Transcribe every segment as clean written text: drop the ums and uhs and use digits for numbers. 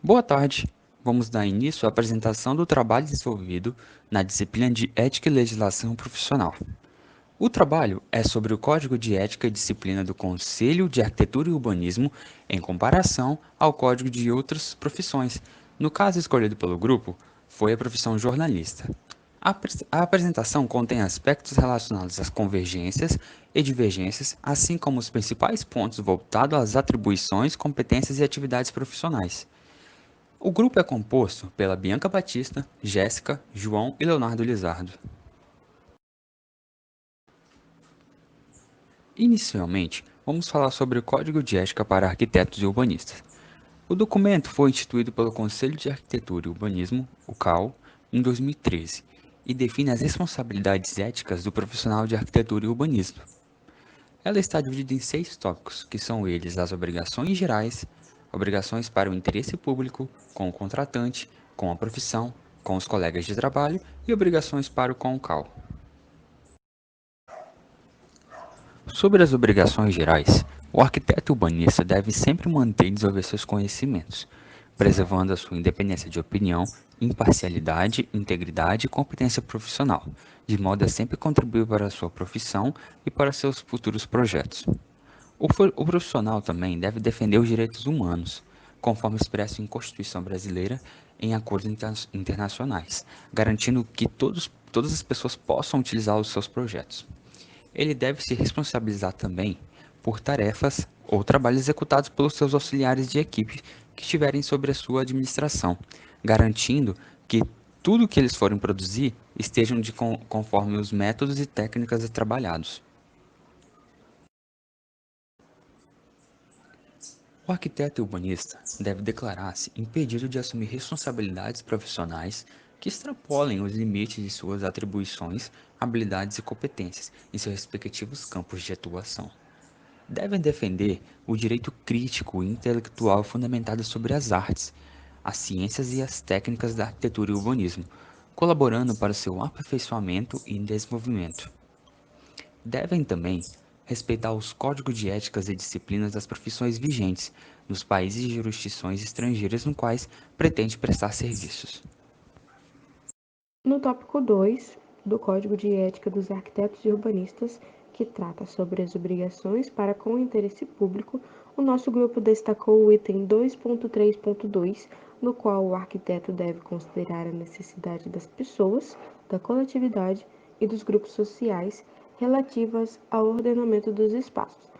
Boa tarde. Vamos dar início à apresentação do trabalho desenvolvido na disciplina de Ética e Legislação Profissional. O trabalho é sobre o Código de Ética e Disciplina do Conselho de Arquitetura e Urbanismo em comparação ao Código de outras profissões. No caso escolhido pelo grupo, foi a profissão jornalista. A apresentação contém aspectos relacionados às convergências e divergências, assim como os principais pontos voltados às atribuições, competências e atividades profissionais. O grupo é composto pela Bianca Batista, Jéssica, João e Leonardo Lizardo. Inicialmente, vamos falar sobre o Código de Ética para Arquitetos e Urbanistas. O documento foi instituído pelo Conselho de Arquitetura e Urbanismo, o CAU, em 2013, e define as responsabilidades éticas do profissional de arquitetura e urbanismo. Ela está dividida em 6 tópicos, que são eles as obrigações gerais, obrigações para o interesse público, com o contratante, com a profissão, com os colegas de trabalho e obrigações para o CONCAL. Sobre as obrigações gerais, o arquiteto urbanista deve sempre manter e desenvolver seus conhecimentos, preservando a sua independência de opinião, imparcialidade, integridade e competência profissional, de modo a sempre contribuir para a sua profissão e para seus futuros projetos. O profissional também deve defender os direitos humanos, conforme expresso em Constituição Brasileira em acordos internacionais, garantindo que todas as pessoas possam utilizar os seus projetos. Ele deve se responsabilizar também por tarefas ou trabalhos executados pelos seus auxiliares de equipe que estiverem sobre a sua administração, garantindo que tudo que eles forem produzir estejam conforme os métodos e técnicas trabalhados. O arquiteto urbanista deve declarar-se impedido de assumir responsabilidades profissionais que extrapolem os limites de suas atribuições, habilidades e competências em seus respectivos campos de atuação. Devem defender o direito crítico e intelectual fundamentado sobre as artes, as ciências e as técnicas da arquitetura e urbanismo, colaborando para seu aperfeiçoamento e desenvolvimento. Devem também respeitar os códigos de éticas e disciplinas das profissões vigentes nos países e jurisdições estrangeiras no quais pretende prestar serviços. No tópico 2 do Código de Ética dos Arquitetos e Urbanistas, que trata sobre as obrigações para com o interesse público, o nosso grupo destacou o item 2.3.2, no qual o arquiteto deve considerar a necessidade das pessoas, da coletividade e dos grupos sociais relativas ao ordenamento dos espaços,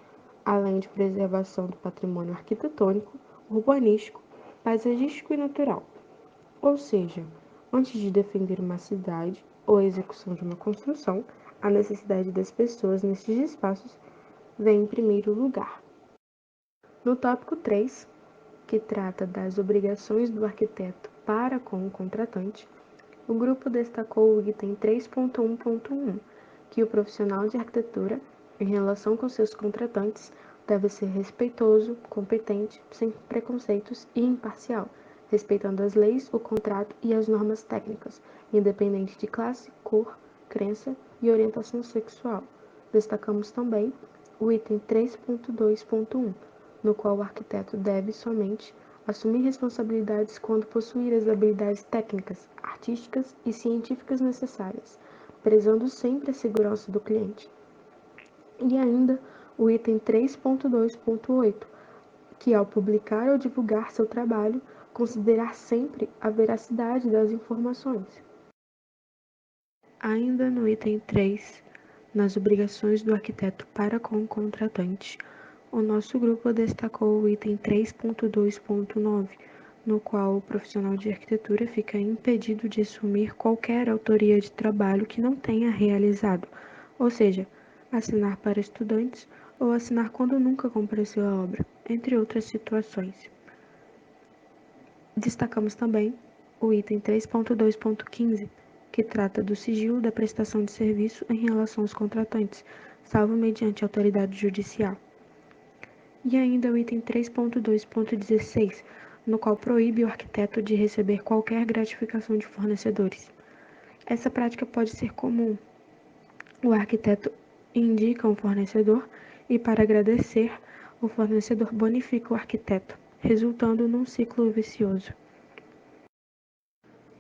além de preservação do patrimônio arquitetônico, urbanístico, paisagístico e natural. Ou seja, antes de defender uma cidade ou a execução de uma construção, a necessidade das pessoas nesses espaços vem em primeiro lugar. No tópico 3, que trata das obrigações do arquiteto para com o contratante, o grupo destacou o item 3.1.1, que o profissional de arquitetura, em relação com seus contratantes, deve ser respeitoso, competente, sem preconceitos e imparcial, respeitando as leis, o contrato e as normas técnicas, independente de classe, cor, crença e orientação sexual. Destacamos também o item 3.2.1, no qual o arquiteto deve somente assumir responsabilidades quando possuir as habilidades técnicas, artísticas e científicas necessárias, prezando sempre a segurança do cliente. E ainda o item 3.2.8, que ao publicar ou divulgar seu trabalho, considerar sempre a veracidade das informações. Ainda no item 3, nas obrigações do arquiteto para com o contratante, o nosso grupo destacou o item 3.2.9, no qual o profissional de arquitetura fica impedido de assumir qualquer autoria de trabalho que não tenha realizado, ou seja, assinar para estudantes ou assinar quando nunca compareceu à obra, entre outras situações. Destacamos também o item 3.2.15, que trata do sigilo da prestação de serviço em relação aos contratantes, salvo mediante autoridade judicial. E ainda o item 3.2.16, no qual proíbe o arquiteto de receber qualquer gratificação de fornecedores. Essa prática pode ser comum. O arquiteto indica um fornecedor e, para agradecer, o fornecedor bonifica o arquiteto. resultando num ciclo vicioso.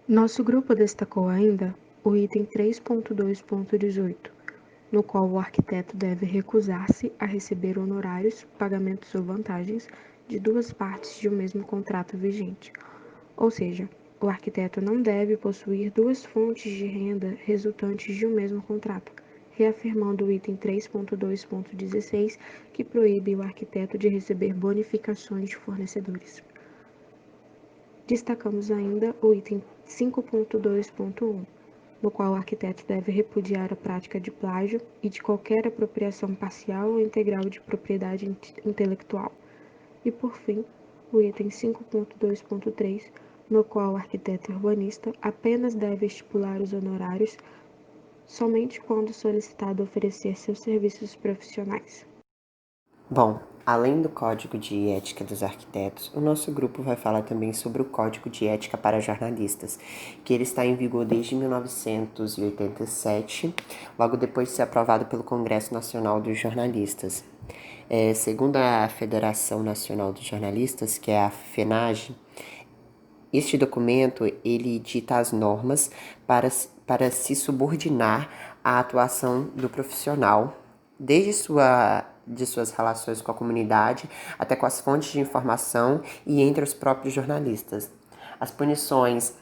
Nosso grupo destacou ainda o item 3.2.18, no qual o arquiteto deve recusar-se a receber honorários, pagamentos ou vantagens de duas partes de um mesmo contrato vigente. Ou seja, o arquiteto não deve possuir duas fontes de renda resultantes de um mesmo contrato, reafirmando o item 3.2.16, que proíbe o arquiteto de receber bonificações de fornecedores. Destacamos ainda o item 5.2.1, no qual o arquiteto deve repudiar a prática de plágio e de qualquer apropriação parcial ou integral de propriedade intelectual. E, por fim, o item 5.2.3, no qual o arquiteto urbanista apenas deve estipular os honorários somente quando solicitado oferecer seus serviços profissionais. Bom, além do Código de Ética dos Arquitetos, o nosso grupo vai falar também sobre o Código de Ética para Jornalistas, que ele está em vigor desde 1987, logo depois de ser aprovado pelo Congresso Nacional dos Jornalistas. Segundo a Federação Nacional dos Jornalistas, que é a FENAGE, este documento ele dita as normas para se subordinar à atuação do profissional, desde de suas relações com a comunidade até com as fontes de informação e entre os próprios jornalistas. As punições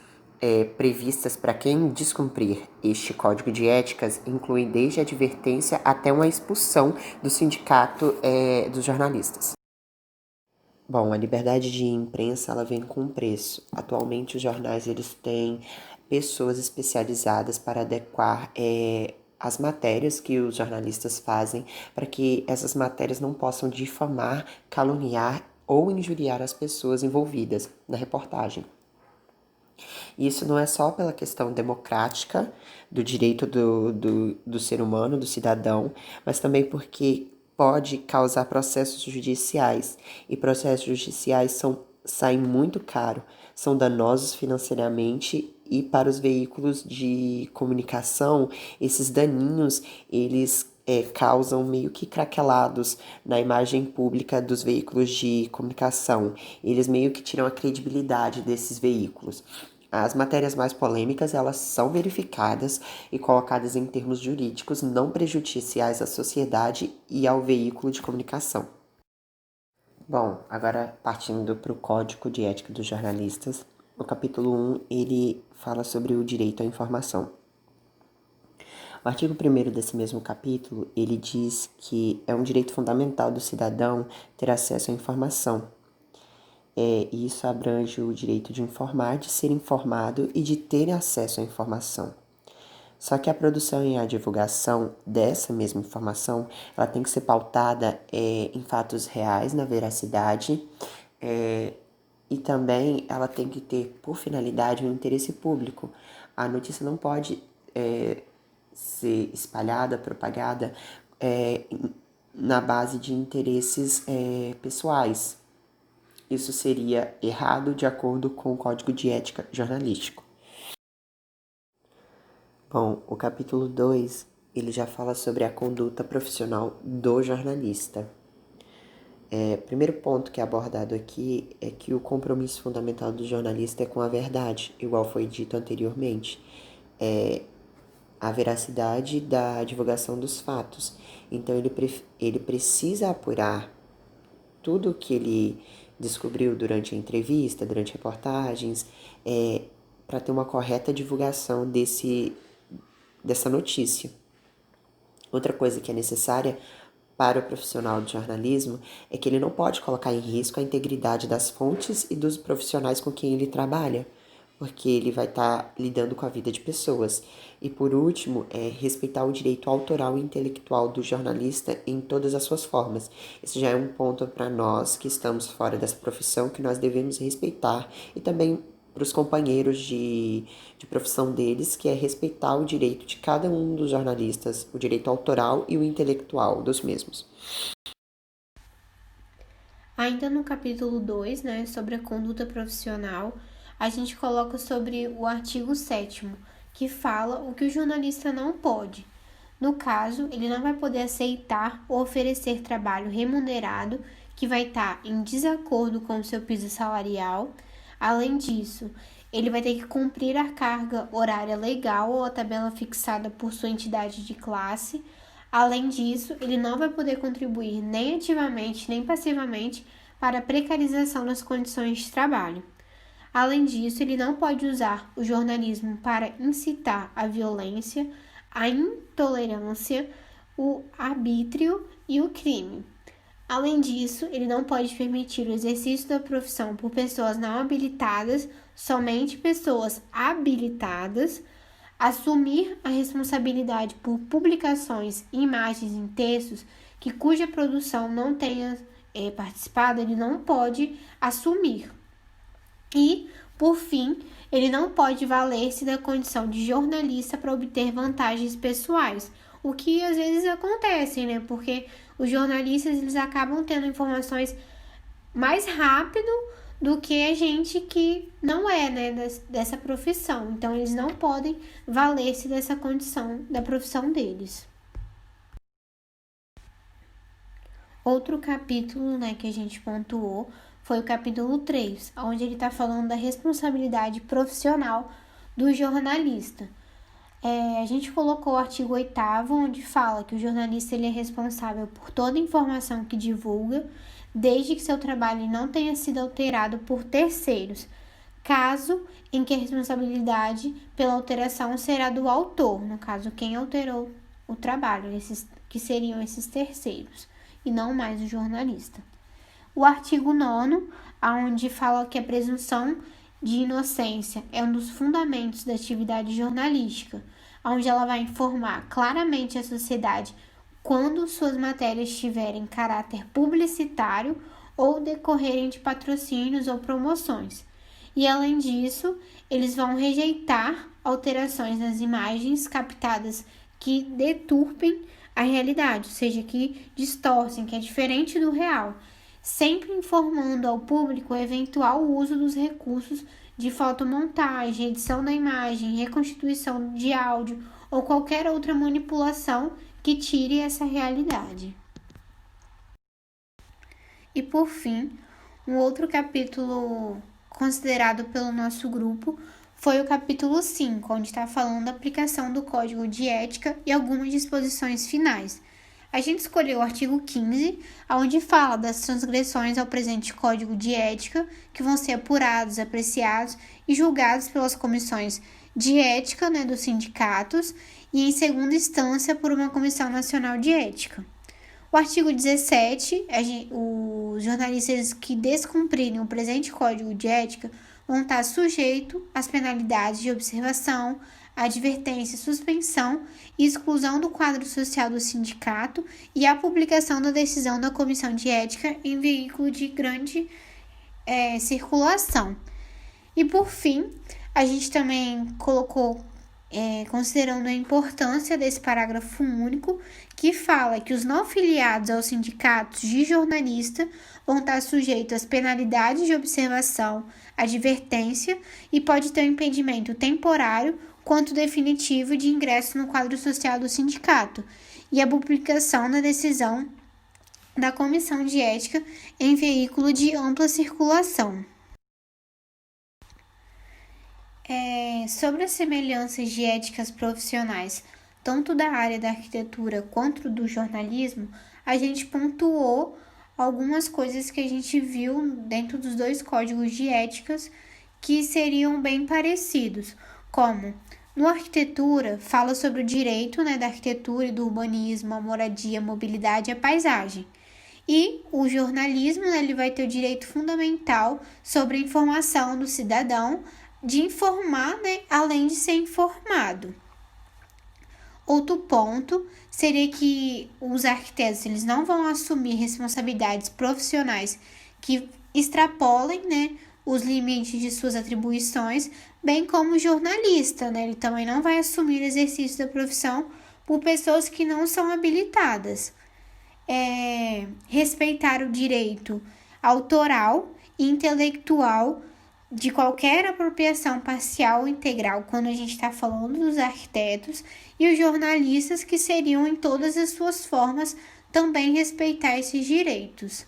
previstas para quem descumprir este código de éticas incluem desde a advertência até uma expulsão do sindicato dos jornalistas. Bom, a liberdade de imprensa ela vem com um preço. Atualmente os jornais eles têm pessoas especializadas para adequar as matérias que os jornalistas fazem para que essas matérias não possam difamar, caluniar ou injuriar as pessoas envolvidas na reportagem. Isso não é só pela questão democrática do direito do ser humano, do cidadão, mas também porque pode causar processos judiciais. E processos judiciais saem muito caro, são danosos financeiramente e para os veículos de comunicação, esses daninhos, eles causam meio que craquelados na imagem pública dos veículos de comunicação. Eles meio que tiram a credibilidade desses veículos. As matérias mais polêmicas, elas são verificadas e colocadas em termos jurídicos não prejudiciais à sociedade e ao veículo de comunicação. Bom, agora partindo para o Código de Ética dos Jornalistas, o capítulo 1, ele fala sobre o direito à informação. O artigo 1º desse mesmo capítulo, ele diz que é um direito fundamental do cidadão ter acesso à informação. Isso abrange o direito de informar, de ser informado e de ter acesso à informação. Só que a produção e a divulgação dessa mesma informação, ela tem que ser pautada em fatos reais, na veracidade, e também ela tem que ter por finalidade um interesse público. A notícia não pode ser espalhada, propagada na base de interesses pessoais. Isso seria errado de acordo com o Código de Ética Jornalístico. Bom, o capítulo 2, ele já fala sobre a conduta profissional do jornalista. O primeiro ponto que é abordado aqui é que o compromisso fundamental do jornalista é com a verdade, igual foi dito anteriormente. A veracidade da divulgação dos fatos. Então, ele precisa apurar tudo o que ele descobriu durante a entrevista, durante reportagens, para ter uma correta divulgação dessa notícia. Outra coisa que é necessária para o profissional de jornalismo é que ele não pode colocar em risco a integridade das fontes e dos profissionais com quem ele trabalha, porque ele vai estar lidando com a vida de pessoas. E por último, respeitar o direito autoral e intelectual do jornalista em todas as suas formas. Esse já é um ponto para nós que estamos fora dessa profissão, que nós devemos respeitar, e também para os companheiros de profissão deles, que é respeitar o direito de cada um dos jornalistas, o direito autoral e o intelectual dos mesmos. Ainda no capítulo 2, sobre a conduta profissional, a gente coloca sobre o artigo 7º, que fala o que o jornalista não pode. No caso, ele não vai poder aceitar ou oferecer trabalho remunerado que vai estar em desacordo com o seu piso salarial. Além disso, ele vai ter que cumprir a carga horária legal ou a tabela fixada por sua entidade de classe. Além disso, ele não vai poder contribuir nem ativamente nem passivamente para a precarização das condições de trabalho. Além disso, ele não pode usar o jornalismo para incitar a violência, a intolerância, o arbítrio e o crime. Além disso, ele não pode permitir o exercício da profissão por pessoas não habilitadas, somente pessoas habilitadas, assumir a responsabilidade por publicações, imagens em textos cuja produção não tenha participado, ele não pode assumir. E, por fim, ele não pode valer-se da condição de jornalista para obter vantagens pessoais, o que às vezes acontece, né? Porque os jornalistas eles acabam tendo informações mais rápido do que a gente que não é, né, dessa profissão. Então, eles não podem valer-se dessa condição da profissão deles. Outro capítulo, né, que a gente pontuou foi o capítulo 3, onde ele está falando da responsabilidade profissional do jornalista. A gente colocou o artigo 8º, onde fala que o jornalista ele é responsável por toda informação que divulga, desde que seu trabalho não tenha sido alterado por terceiros, caso em que a responsabilidade pela alteração será do autor, no caso, quem alterou o trabalho, que seriam esses terceiros, e não mais o jornalista. O artigo 9º, onde fala que a presunção de inocência é um dos fundamentos da atividade jornalística, onde ela vai informar claramente a sociedade quando suas matérias tiverem caráter publicitário ou decorrerem de patrocínios ou promoções. E, além disso, eles vão rejeitar alterações nas imagens captadas que deturpem a realidade, ou seja, que distorcem, que é diferente do real, sempre informando ao público o eventual uso dos recursos de fotomontagem, edição da imagem, reconstituição de áudio ou qualquer outra manipulação que tire essa realidade. E por fim, um outro capítulo considerado pelo nosso grupo foi o capítulo 5, onde está falando da aplicação do Código de Ética e algumas disposições finais. A gente escolheu o artigo 15, onde fala das transgressões ao presente Código de Ética, que vão ser apurados, apreciados e julgados pelas comissões de ética, né, dos sindicatos e, em segunda instância, por uma Comissão Nacional de Ética. O artigo 17, os jornalistas que descumprirem o presente Código de Ética vão estar sujeitos às penalidades de observação, advertência, suspensão e exclusão do quadro social do sindicato e a publicação da decisão da Comissão de Ética em veículo de grande circulação. E, por fim, a gente também colocou, considerando a importância desse parágrafo único, que fala que os não filiados aos sindicatos de jornalista vão estar sujeitos às penalidades de observação, advertência e pode ter um impedimento temporário quanto definitivo de ingresso no quadro social do sindicato e a publicação da decisão da Comissão de Ética em veículo de ampla circulação. Sobre as semelhanças de éticas profissionais, tanto da área da arquitetura quanto do jornalismo, a gente pontuou algumas coisas que a gente viu dentro dos dois códigos de éticas que seriam bem parecidos, como no arquitetura, fala sobre o direito, né, da arquitetura e do urbanismo, a moradia, a mobilidade e a paisagem. E o jornalismo, né, ele vai ter o direito fundamental sobre a informação do cidadão, de informar, né, além de ser informado. Outro ponto seria que os arquitetos eles não vão assumir responsabilidades profissionais que extrapolem, né, os limites de suas atribuições, bem como o jornalista, né? Ele também não vai assumir o exercício da profissão por pessoas que não são habilitadas. Respeitar o direito autoral e intelectual de qualquer apropriação parcial ou integral, quando a gente está falando dos arquitetos, e os jornalistas, que seriam em todas as suas formas também respeitar esses direitos.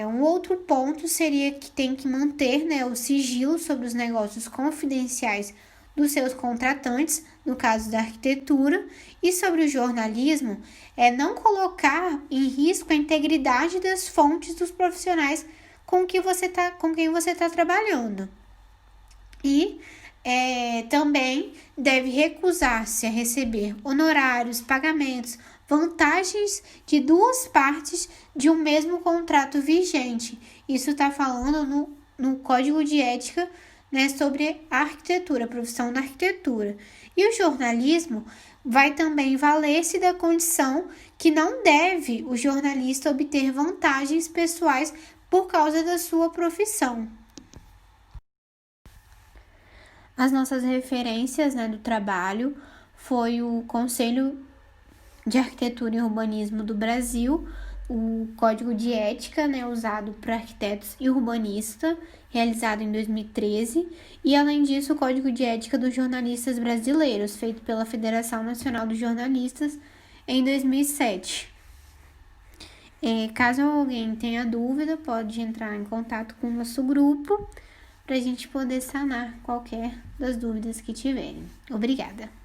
Um outro ponto seria que tem que manter, né, o sigilo sobre os negócios confidenciais dos seus contratantes, no caso da arquitetura, e sobre o jornalismo, não colocar em risco a integridade das fontes dos profissionais com quem você está trabalhando. E também deve recusar-se a receber honorários, pagamentos, vantagens de duas partes de um mesmo contrato vigente. Isso está falando no Código de Ética, né, sobre a arquitetura, a profissão da arquitetura. E o jornalismo vai também valer-se da condição que não deve o jornalista obter vantagens pessoais por causa da sua profissão. As nossas referências, né, do trabalho foi o Conselho de Arquitetura e Urbanismo do Brasil, o Código de Ética, né, usado por arquitetos e urbanistas, realizado em 2013, e além disso o Código de Ética dos Jornalistas Brasileiros, feito pela Federação Nacional dos Jornalistas em 2007. Caso alguém tenha dúvida, pode entrar em contato com o nosso grupo para a gente poder sanar qualquer das dúvidas que tiverem. Obrigada!